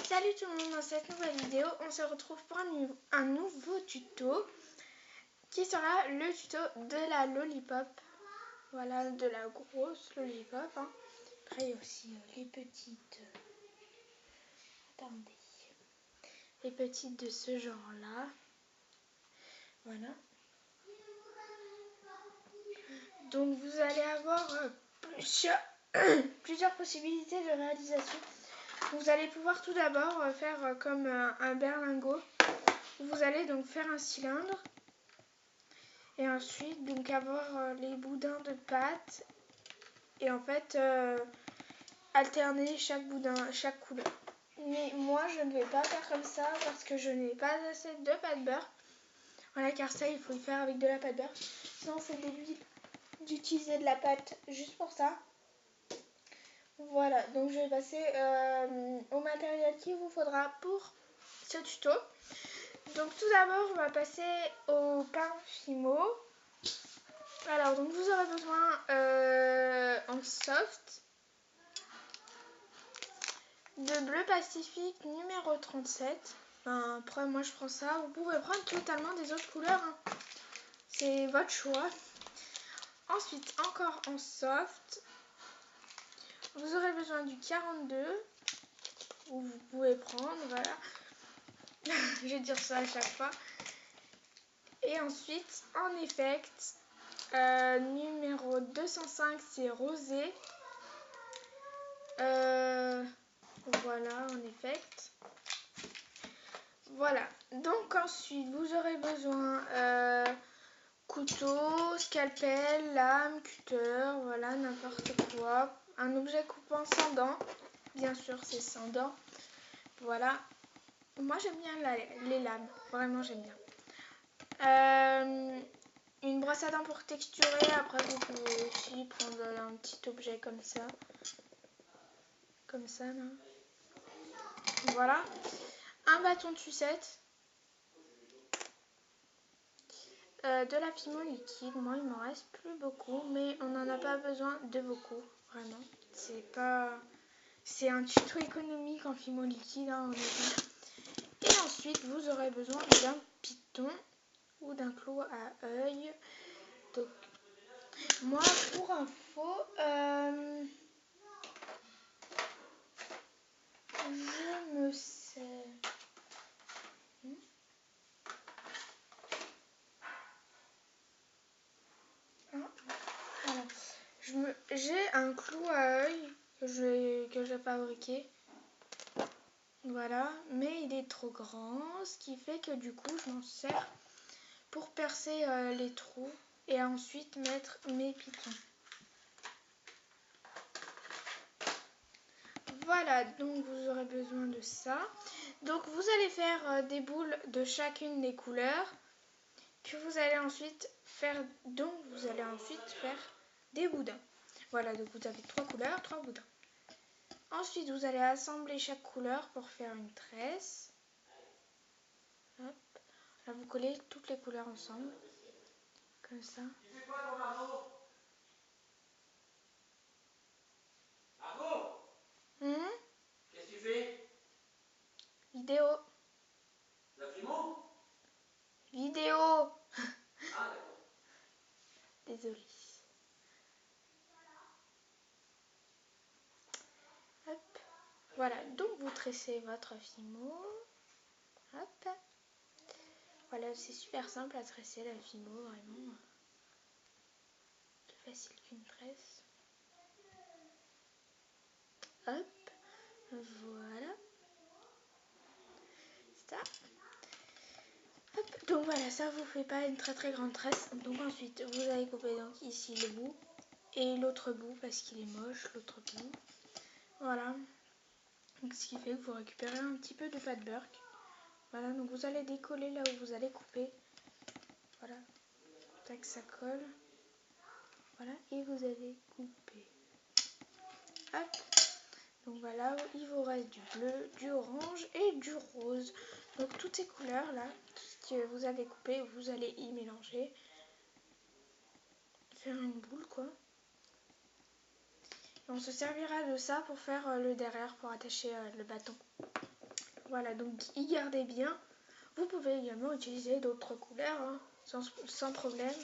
Salut tout le monde, dans cette nouvelle vidéo, on se retrouve pour un nouveau tuto qui sera le tuto de la lollipop. Voilà, de la grosse lollipop. Hein. Après, il y a aussi les petites. Attendez. Les petites de ce genre-là. Voilà. Donc, vous allez avoir plusieurs possibilités de réalisation. Vous allez pouvoir tout d'abord faire comme un berlingot. Vous allez donc faire un cylindre et ensuite donc avoir les boudins de pâte et en fait alterner chaque boudin, chaque couleur. Mais moi je ne vais pas faire comme ça parce que je n'ai pas assez de pâte beurre. Voilà, car ça il faut y faire avec de la pâte beurre. Sinon c'est débile d'utiliser de la pâte juste pour ça. Voilà, donc je vais passer au matériel qu'il vous faudra pour ce tuto. Donc tout d'abord on va passer au pain Fimo. Alors donc vous aurez besoin en soft de bleu pacifique numéro 37. Enfin, après moi je prends ça, vous pouvez prendre totalement des autres couleurs, hein. C'est votre choix. Ensuite encore en soft, vous aurez besoin du 42, ou vous pouvez prendre, voilà. Je vais dire ça à chaque fois. Et ensuite en effect, numéro 205 c'est rosé. Voilà en effect. Voilà, donc ensuite vous aurez besoin couteau, scalpel, lame, cutter, voilà, n'importe quoi. Un objet coupant sans dents, bien sûr c'est sans dents. Voilà, moi j'aime bien les lames, vraiment j'aime bien. Une brosse à dents pour texturer, après vous pouvez aussi prendre un petit objet comme ça là. Voilà, un bâton de sucette. De la Fimo liquide, moi il m'en reste plus beaucoup, mais on n'en a pas besoin de beaucoup, vraiment. C'est un tuto économique en Fimo liquide, hein, honnêtement. Et ensuite vous aurez besoin d'un piton ou d'un clou à œil. Donc moi pour info, je me sers. Voilà. J'ai un clou à œil que j'ai fabriqué. Voilà, mais il est trop grand, ce qui fait que du coup je m'en sers pour percer les trous et ensuite mettre mes pitons. Voilà, donc vous aurez besoin de ça. Donc vous allez faire des boules de chacune des couleurs, puis vous allez ensuite faire des boudins. Voilà, donc vous avez 3 couleurs, 3 boudins. Ensuite, vous allez assembler chaque couleur pour faire une tresse. Hop. Là, vous collez toutes les couleurs ensemble. Comme ça. Tu fais quoi, ton Margot? Margot? Qu'est-ce que tu fais? Vidéo. La Fimo? Vidéo. Ah, d'accord. Désolée. Hop. Voilà, donc vous tressez votre Fimo. Hop. Voilà, c'est super simple à tresser la Fimo, vraiment. Plus facile qu'une tresse. Hop. Voilà. Ça. Hop. Donc voilà, ça vous fait pas une très grande tresse. Donc ensuite, vous allez couper donc ici le bout et l'autre bout parce qu'il est moche, l'autre bout. Voilà. Donc, ce qui fait que vous récupérez un petit peu de pâte beurre. Voilà, donc vous allez décoller là où vous allez couper. Voilà. Tac, ça colle. Voilà, et vous allez couper. Hop. Donc voilà, il vous reste du bleu, du orange et du rose. Donc toutes ces couleurs là, tout ce que vous avez coupé, vous allez y mélanger. Faire une boule quoi. Et on se servira de ça pour faire le derrière, pour attacher le bâton. Voilà, donc y gardez bien. Vous pouvez également utiliser d'autres couleurs hein, sans problème.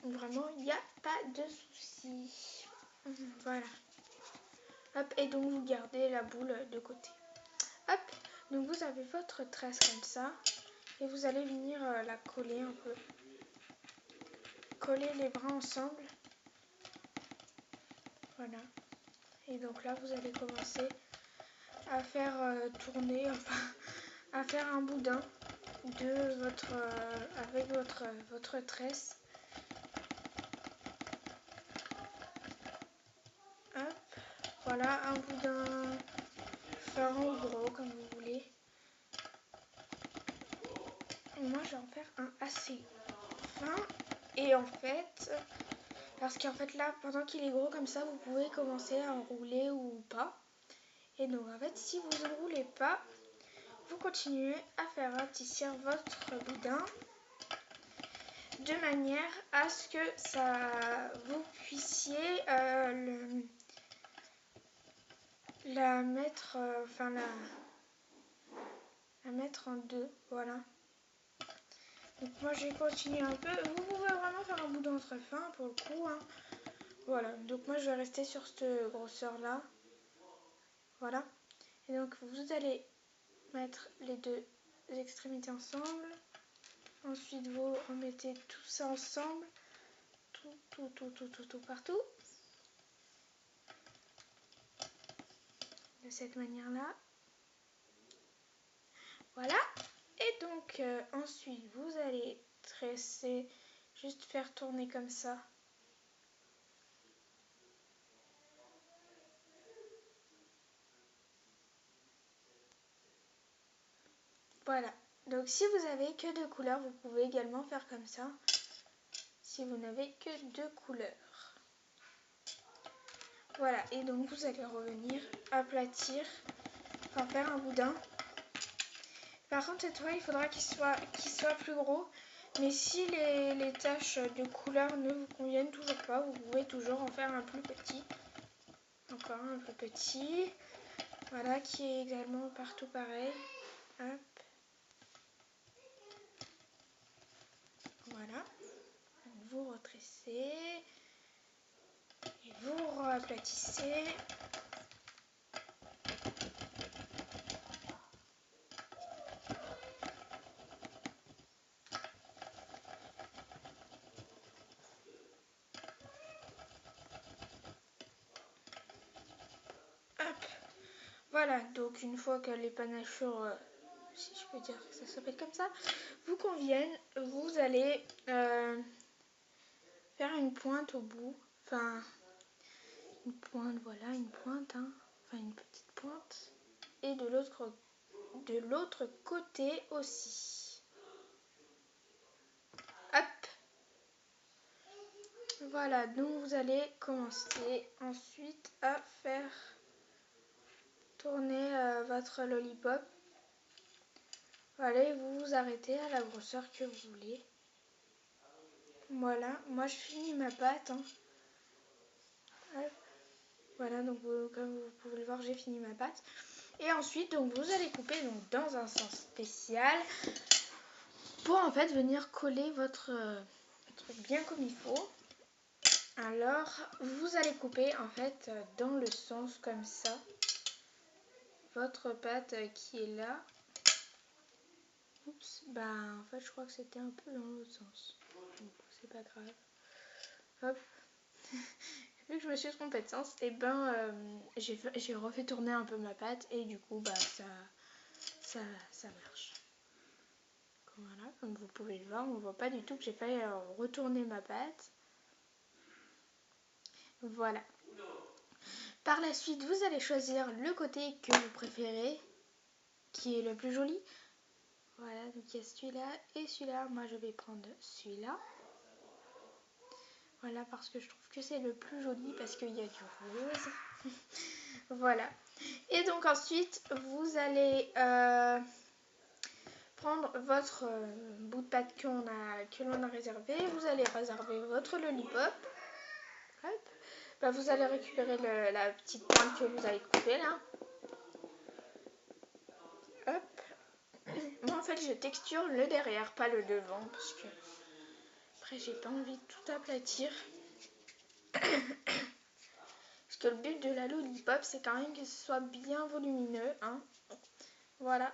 Vraiment, il n'y a pas de souci. Voilà. Hop, et donc vous gardez la boule de côté. Hop, donc vous avez votre tresse comme ça. Et vous allez venir la coller un peu. Coller les bras ensemble. Voilà. Et donc là, vous allez commencer à faire tourner, enfin, à faire un boudin de votre, avec votre tresse. Hop, voilà, un boudin fin ou gros, comme vous voulez. Et moi, je vais en faire un assez fin. Et en fait, parce qu'en fait là, pendant qu'il est gros comme ça, vous pouvez commencer à enrouler ou pas. Et donc en fait, si vous n'enroulez pas, vous continuez à faire rapetisser votre boudin de manière à ce que ça vous puissiez la mettre, la mettre en deux, voilà. Donc moi j'ai continué un peu. Vous pouvez vraiment faire un boudin très fin pour le coup. Hein. Voilà, donc moi je vais rester sur cette grosseur là. Voilà. Et donc vous allez mettre les deux extrémités ensemble. Ensuite vous remettez tout ça ensemble. Tout partout. De cette manière là. Voilà. Et donc ensuite vous allez tresser, juste faire tourner comme ça. Voilà. Donc si vous avez que deux couleurs, vous pouvez également faire comme ça. Si vous n'avez que deux couleurs. Voilà. Et donc vous allez revenir, aplatir, enfin faire un boudin. Par contre cette fois il faudra qu'il soit plus gros. Mais si les taches de couleur ne vous conviennent toujours pas, vous pouvez toujours en faire un plus petit. Encore un plus petit. Voilà, qui est également partout pareil. Hop. Voilà. Vous retressez. Et vous aplatissez. Hop. Voilà, donc une fois que les panachures, si je peux dire que ça s'appelle comme ça, vous conviennent, vous allez faire une pointe au bout. Enfin, une pointe, voilà, une pointe, hein. Enfin une petite pointe. Et de l'autre côté aussi. Hop. Voilà, donc vous allez commencer ensuite à faire tourner votre lollipop. Voilà, et vous vous arrêtez à la grosseur que vous voulez. Voilà, moi je finis ma pâte. Hein. Hop. Voilà, donc comme vous pouvez le voir, j'ai fini ma pâte. Et ensuite, donc vous allez couper donc, dans un sens spécial pour en fait venir coller votre truc bien comme il faut. Alors, vous allez couper en fait dans le sens comme ça. Votre pâte qui est là. Oups, bah en fait je crois que c'était un peu dans l'autre sens. Donc c'est pas grave. Hop. Vu que je me suis trompée de sens, et ben j'ai refait tourner un peu ma pâte et du coup bah ça marche. Voilà, comme vous pouvez le voir, on voit pas du tout que j'ai fait retourner ma pâte. Voilà. Par la suite, vous allez choisir le côté que vous préférez, qui est le plus joli. Voilà, donc il y a celui-là et celui-là. Moi, je vais prendre celui-là. Voilà, parce que je trouve que c'est le plus joli, parce qu'il y a du rose. Voilà. Et donc ensuite, vous allez prendre votre bout de pâte que l'on a réservé. Vous allez réserver votre lollipop. Hop. Bah, vous allez récupérer la petite pointe que vous avez coupée là. fait je texture le derrière, pas le devant, parce que après j'ai pas envie de tout aplatir. Parce que le but de la lollipop, c'est quand même que ce soit bien volumineux, hein. Voilà.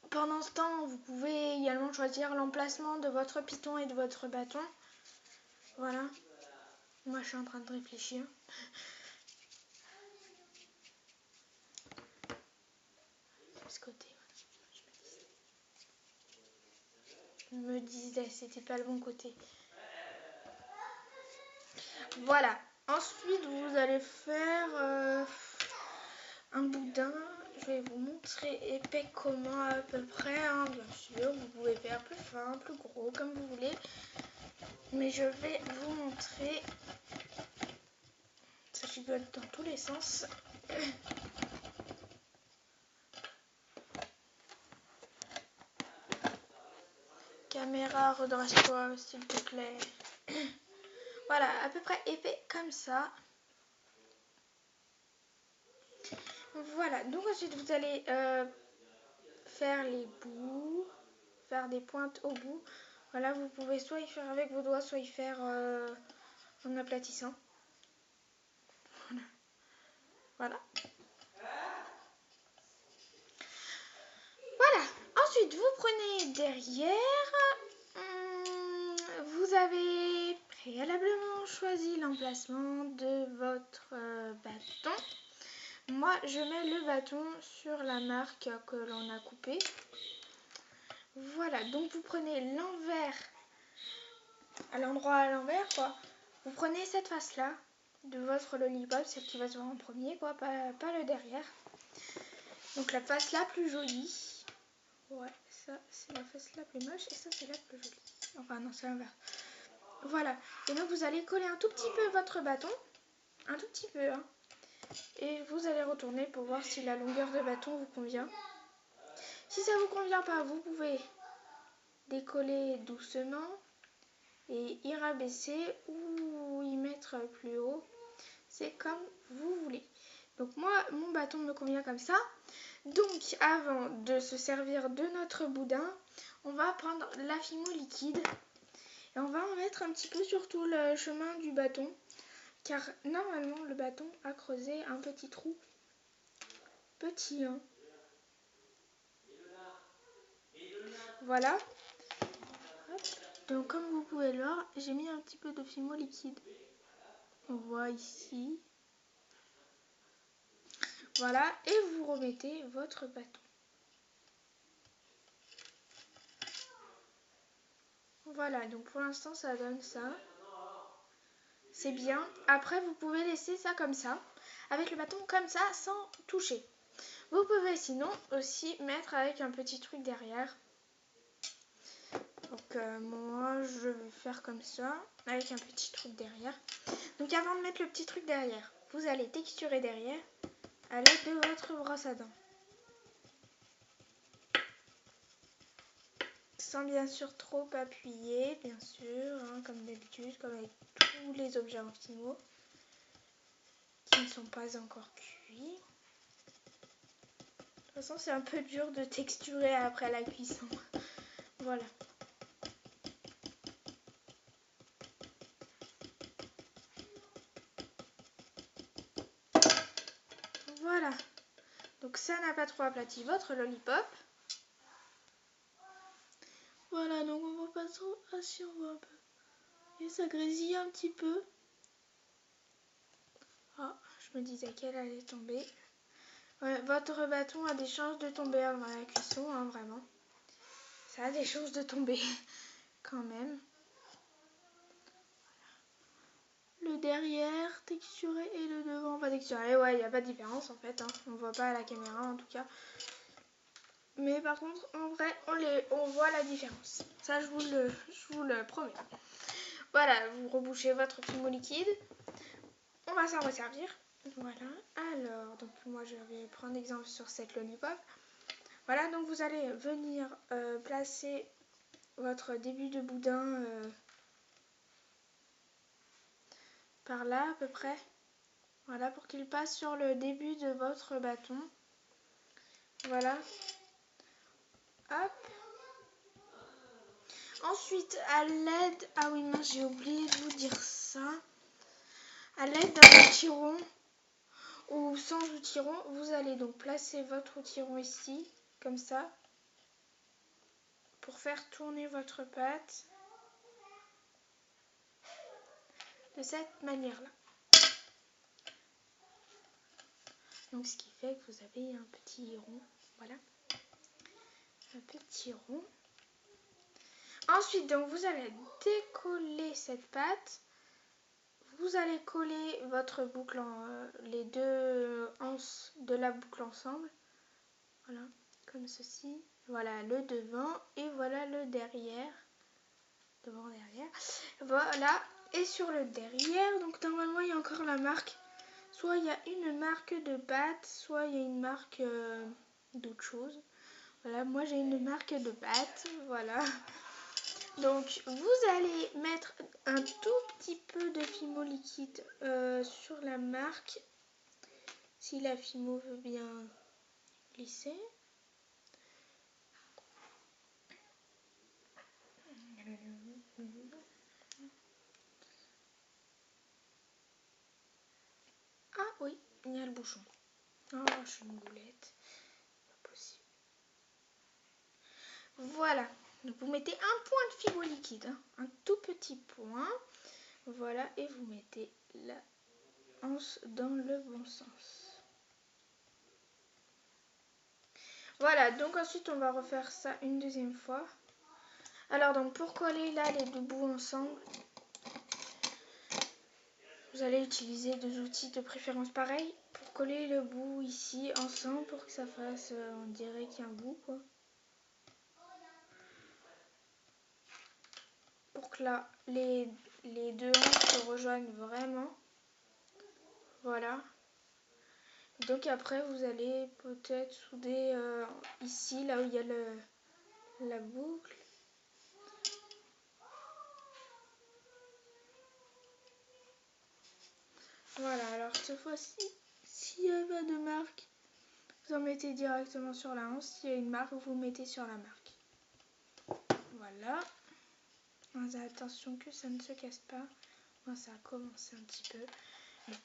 Pendant ce temps, vous pouvez également choisir l'emplacement de votre piton et de votre bâton. Voilà. Moi, je suis en train de réfléchir. De ce côté, je me disais, c'était pas le bon côté. Voilà. Ensuite, vous allez faire un boudin. Je vais vous montrer épais comment à peu près, hein, bien sûr. Vous pouvez faire plus fin, plus gros, comme vous voulez. Mais je vais vous montrer. Ça gigote dans tous les sens. Caméra, redresse-toi, s'il te plaît. Voilà, à peu près épais comme ça. Voilà, donc ensuite vous allez faire les bouts, faire des pointes au bout. Voilà, vous pouvez soit y faire avec vos doigts, soit y faire en aplatissant. Voilà. Voilà. Ensuite, vous prenez derrière. Vous avez préalablement choisi l'emplacement de votre bâton. Moi, je mets le bâton sur la marque que l'on a coupée. Voilà, donc vous prenez l'envers, à l'endroit à l'envers, quoi. Vous prenez cette face-là de votre lollipop, celle qui va se voir en premier, quoi, pas le derrière. Donc la face la plus jolie. Ouais, ça c'est la face la plus moche et ça c'est la plus jolie. Enfin non, c'est l'inverse. Voilà, et donc vous allez coller un tout petit peu votre bâton, un tout petit peu, hein. Et vous allez retourner pour voir si la longueur de bâton vous convient. Si ça vous convient pas, vous pouvez décoller doucement et y rabaisser ou y mettre plus haut. C'est comme vous voulez. Donc moi, mon bâton me convient comme ça. Donc avant de se servir de notre boudin, on va prendre la l'affimo liquide et on va en mettre un petit peu sur tout le chemin du bâton. Car normalement, le bâton a creusé un petit trou. Petit, hein. Voilà. Hop. Donc comme vous pouvez le voir, j'ai mis un petit peu de fimo liquide. On voit ici. Voilà, et vous remettez votre bâton. Voilà, donc pour l'instant ça donne ça. C'est bien. Après vous pouvez laisser ça comme ça, avec le bâton comme ça, sans toucher. Vous pouvez sinon aussi mettre avec un petit truc derrière. Donc moi je vais faire comme ça, avec un petit truc derrière. Donc avant de mettre le petit truc derrière, vous allez texturer derrière à l'aide de votre brosse à dents. Sans bien sûr trop appuyer, bien sûr, hein, comme d'habitude, comme avec tous les objets en fimo qui ne sont pas encore cuits. De toute façon, c'est un peu dur de texturer après la cuisson. Voilà. Voilà. Donc ça n'a pas trop aplati votre lollipop. Voilà, donc on voit pas trop. Ah si, on voit un peu. Et ça grésille un petit peu. Ah, je me disais qu'elle allait tomber. Ouais, votre bâton a des chances de tomber avant la cuisson, hein, vraiment. Ça a des chances de tomber quand même. Le derrière texturé et le devant pas texturé. Ouais, il n'y a pas de différence en fait, hein. On voit pas à la caméra en tout cas. Mais par contre, en vrai, on voit la différence. Ça, je vous le promets. Voilà, vous rebouchez votre fimo liquide. On va s'en resservir. Voilà. Alors, donc moi, je vais prendre exemple sur cette lollipop. Voilà, donc vous allez venir placer votre début de boudin par là à peu près. Voilà, pour qu'il passe sur le début de votre bâton. Voilà. Hop. Ensuite, à l'aide... Ah oui, mince, j'ai oublié de vous dire ça. À l'aide d'un outil-rond ou sans outil-rond, vous allez donc placer votre outil-rond ici, comme ça, pour faire tourner votre pâte de cette manière-là. Donc, ce qui fait que vous avez un petit rond. Voilà. Un petit rond. Ensuite, donc, vous allez décoller cette pâte. Vous allez coller votre boucle, les deux anses de la boucle ensemble. Voilà, comme ceci. Voilà le devant et voilà le derrière. Devant, derrière. Voilà. Et sur le derrière, donc normalement, il y a encore la marque. Soit il y a une marque de pâte, soit il y a une marque d'autre chose. Voilà, moi j'ai une marque de pâte. Voilà. Donc, vous allez mettre un tout petit peu de Fimo liquide sur la marque, si la Fimo veut bien glisser. Ah oui, il y a le bouchon. Oh, je suis une boulette. Pas possible. Voilà. Donc, vous mettez un point de Fimo liquide, hein, un tout petit point. Voilà, et vous mettez la anse dans le bon sens. Voilà, donc ensuite on va refaire ça une deuxième fois. Alors donc pour coller là les deux bouts ensemble, vous allez utiliser deux outils de préférence pareil pour coller le bout ici ensemble pour que ça fasse, on dirait qu'il y a un bout quoi. Pour que là les deux anses se rejoignent vraiment. Voilà. Donc après vous allez peut-être souder ici là où il y a la boucle. Voilà, alors cette fois-ci, s'il n'y a pas de marque, vous en mettez directement sur la hanche. S'il y a une marque, vous mettez sur la marque. Voilà. Attention que ça ne se casse pas. Bon, ça a commencé un petit peu. Bon.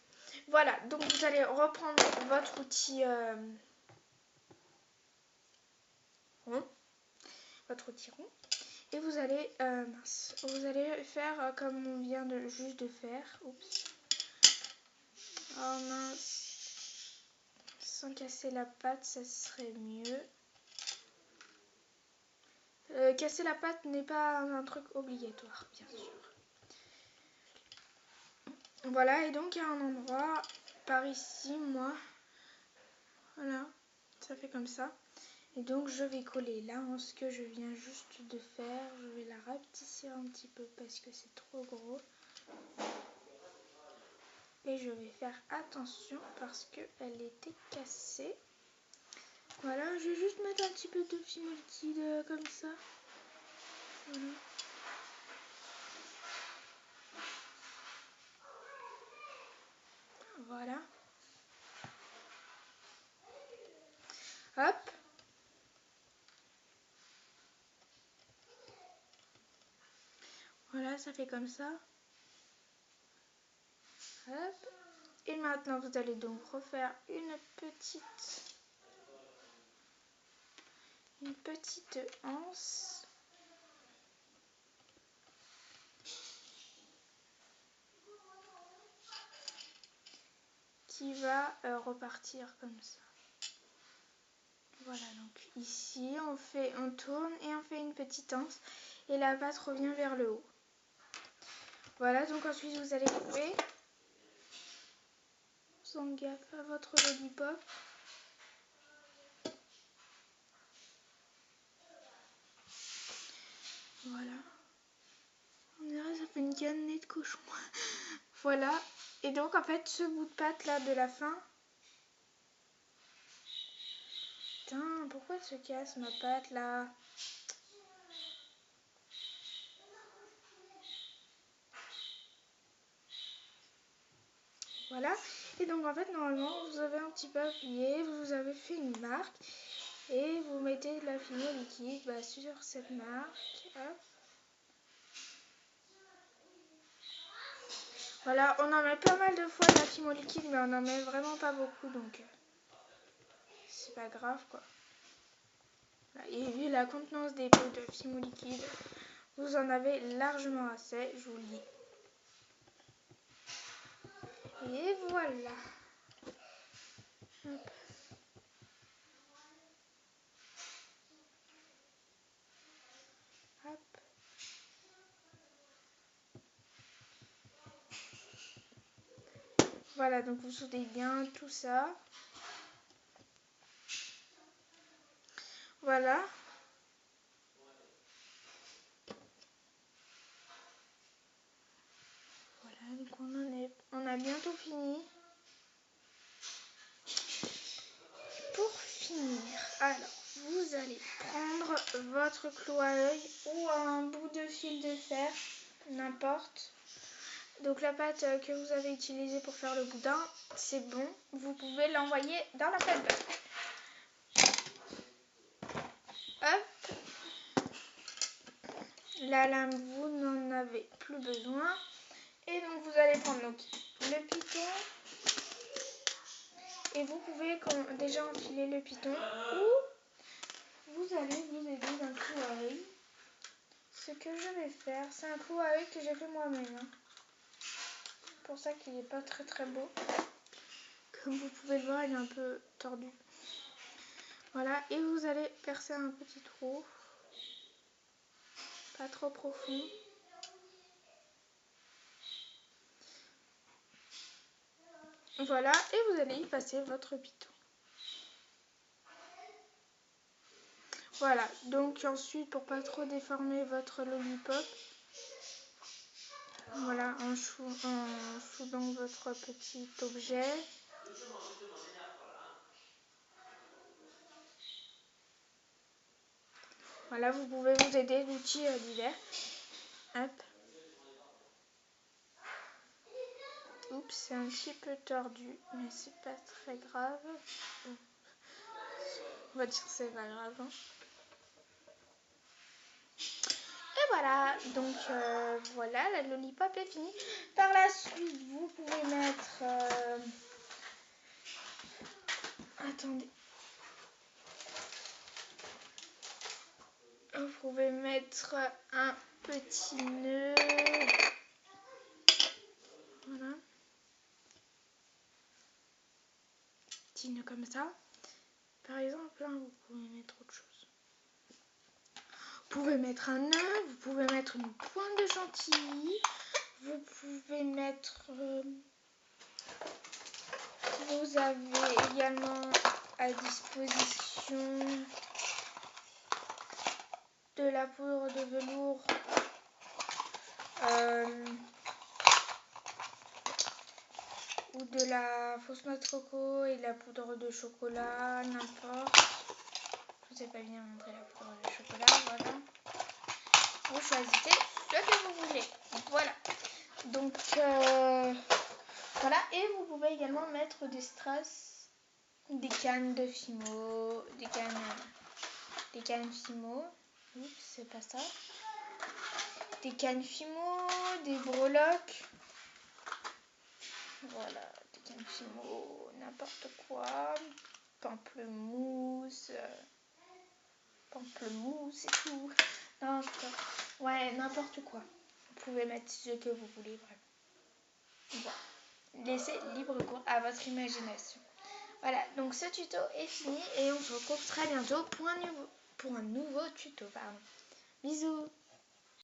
Voilà, donc vous allez reprendre votre outil rond. Votre outil rond. Et vous allez, vous allez faire comme on vient juste de faire. Oups. Oh mince. Sans casser la pâte, ça serait mieux. Casser la pâte n'est pas un truc obligatoire, bien sûr. Voilà, et donc il y a un endroit par ici, moi. Voilà, ça fait comme ça. Et donc je vais coller là en ce que je viens juste de faire. Je vais la rapetisser un petit peu parce que c'est trop gros. Et je vais faire attention parce qu'elle était cassée. Voilà, je vais juste mettre un petit peu de Fimo liquide comme ça. Voilà. Voilà. Hop. Voilà, ça fait comme ça. Hop. Et maintenant, vous allez donc refaire une petite anse. Qui va repartir comme ça. Voilà, donc ici on tourne et on fait une petite anse et la pâte revient vers le haut. Voilà, donc ensuite vous allez couper. Sans gaffe à votre lollipop. Voilà. On dirait que ça fait une cannelle de cochon. Voilà. Et donc en fait ce bout de pâte là de la fin. Putain, pourquoi elle se casse ma pâte là? Voilà. Et donc en fait normalement vous avez un petit peu appuyé, vous avez fait une marque. Et vous mettez de la fimo liquide sur cette marque. Hop. Voilà, on en met pas mal de fois de la fimo liquide, mais on en met vraiment pas beaucoup, donc c'est pas grave quoi. Et vu la contenance des pots de fimo liquide, vous en avez largement assez, je vous le dis. Et voilà. Hop. Hop. Voilà, donc vous soudez bien tout ça. Voilà. Voilà, donc on a bientôt fini. Pour finir, alors vous allez prendre votre clou à œil ou un bout de fil de fer, n'importe. Donc la pâte que vous avez utilisée pour faire le boudin, c'est bon. Vous pouvez l'envoyer dans la pâte beurre. Hop. La lame, vous n'en avez plus besoin. Et donc vous allez prendre donc, le piton. Et vous pouvez déjà enfiler le piton ou vous allez vous aider d'un clou à œil. Ce que je vais faire, c'est un clou à œil que j'ai fait moi-même. C'est pour ça qu'il n'est pas très très beau. Comme vous pouvez le voir, il est un peu tordu. Voilà, et vous allez percer un petit trou. Pas trop profond. Voilà, et vous allez y passer votre piton. Voilà, donc ensuite, pour pas trop déformer votre lollipop, voilà, en soudant votre petit objet. Voilà, vous pouvez vous aider d'outils divers. Hop. Oups, c'est un petit peu tordu, mais c'est pas très grave. On va dire que c'est pas grave. Hein. Et voilà, donc voilà, la lollipop est finie. Par la suite, vous pouvez mettre... Attendez. Vous pouvez mettre un petit nœud. Voilà. Petit nœud comme ça. Par exemple, là, vous pouvez mettre autre chose. Vous pouvez mettre un nœud, vous pouvez mettre une pointe de chantilly. Vous pouvez mettre... vous avez également à disposition de la poudre de velours. Ou de la fausse noix de coco et de la poudre de chocolat, n'importe. Je vous ai pas bien montré la poudre de chocolat, voilà. Vous choisissez ce que vous voulez. Voilà. Donc, voilà. Et vous pouvez également mettre des strass, des cannes de fimo, des cannes fimo. Oups, c'est pas ça. Des cannes fimo, des breloques. Voilà, des cannes fimo, n'importe quoi. Pamplemousse et tout. Non, ouais, n'importe quoi. Vous pouvez mettre ce que vous voulez, vraiment. Voilà. Laissez libre cours à votre imagination. Voilà, donc ce tuto est fini et on se retrouve très bientôt pour un nouveau tuto. Bisous.